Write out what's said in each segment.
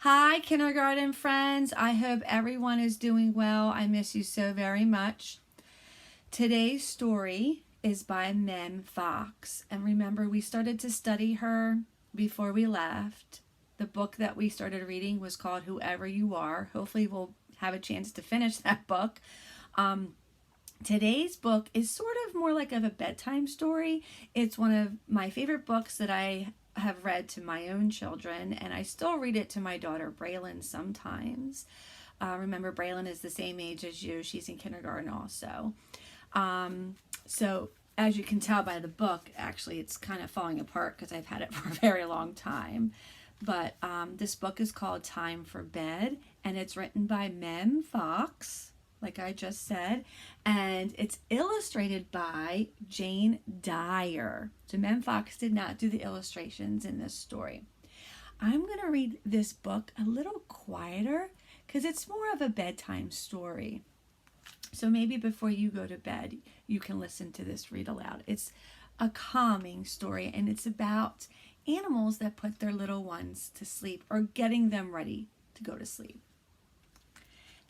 Hi, kindergarten friends. I hope everyone is doing well. I miss you so very much. Today's story is by Mem Fox. And remember, we started to study her before we left. The book that we started reading was called Whoever You Are. Hopefully, we'll have a chance to finish that book. Today's book is sort of more like of a bedtime story. It's one of my favorite books that I have read to my own children, and I still read it to my daughter Braylon sometimes. Remember, Braylon is the same age as you. She's in kindergarten also. So as you can tell by the book, actually it's kind of falling apart because I've had it for a very long time. But this book is called Time for Bed, and it's written by Mem Fox, like I just said, and it's illustrated by Jane Dyer. So Mem Fox did not do the illustrations in this story. I'm going to read this book a little quieter because it's more of a bedtime story. So maybe before you go to bed, you can listen to this read aloud. It's a calming story, and it's about animals that put their little ones to sleep or getting them ready to go to sleep.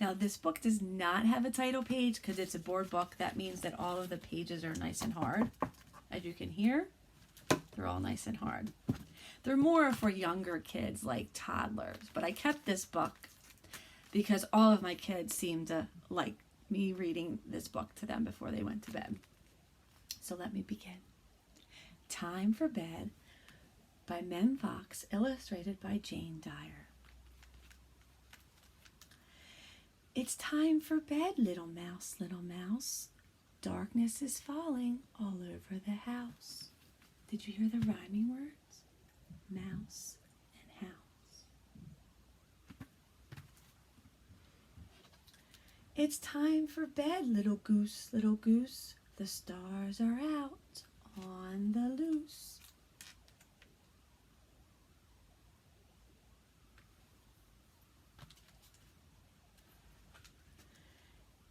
Now, this book does not have a title page because it's a board book. That means that all of the pages are nice and hard. As you can hear, they're all nice and hard. They're more for younger kids, like toddlers. But I kept this book because all of my kids seem to like me reading this book to them before they went to bed. So let me begin. Time for Bed by Mem Fox, illustrated by Jane Dyer. It's time for bed, little mouse, little mouse. Darkness is falling all over the house. Did you hear the rhyming words? Mouse and house. It's time for bed, little goose, little goose. The stars are out on the loose.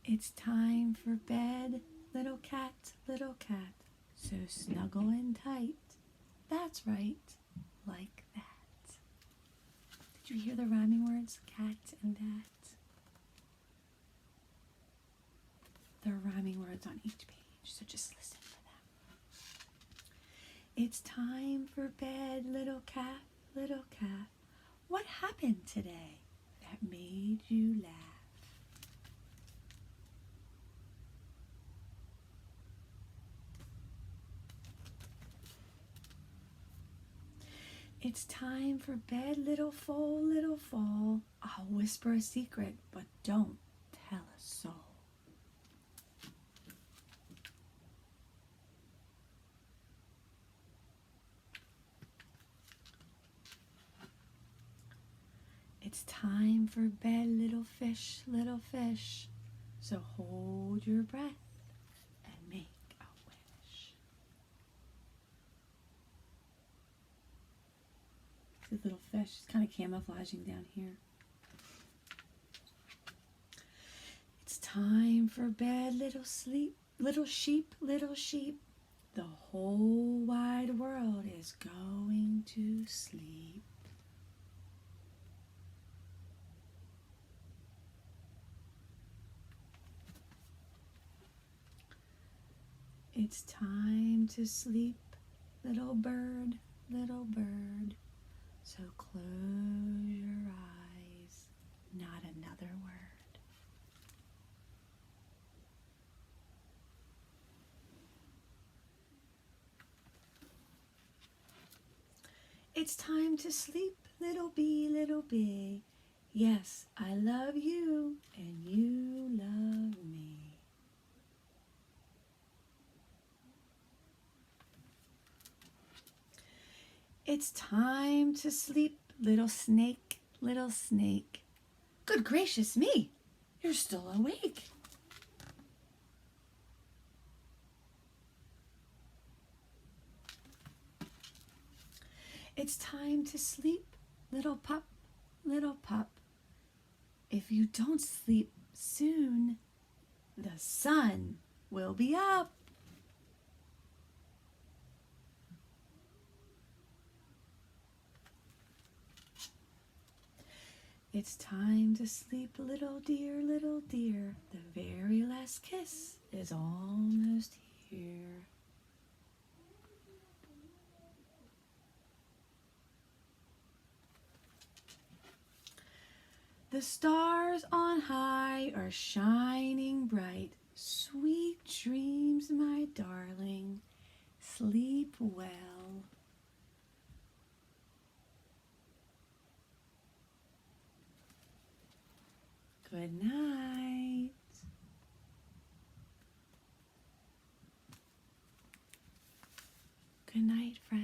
It's time for bed, little cat, so snuggle and tight. That's right, like that. Did you hear the rhyming words, cat and that? There are rhyming words on each page, so just listen for them. It's time for bed, little cat, little cat. What happened today that made you laugh? It's time for bed, little foal, little foal. I'll whisper a secret, but don't tell a soul. It's time for bed, little fish, little fish. So hold your breath and make a wish. The little fish is kind of camouflaging down here. It's time for bed, little sleep, little sheep, little sheep. The whole wide world is going to sleep. It's time to sleep, little bird, little bird. So close your eyes, not another word. It's time to sleep, little bee, little bee. Yes, I love you and you love me. It's time to sleep, little snake, little snake. Good gracious me, you're still awake. It's time to sleep, little pup, little pup. If you don't sleep soon, the sun will be up. It's time to sleep, little dear, little dear. The very last kiss is almost here. The stars on high are shining bright. Sweet dreams, my darling. Sleep well. Good night. Good night, friends.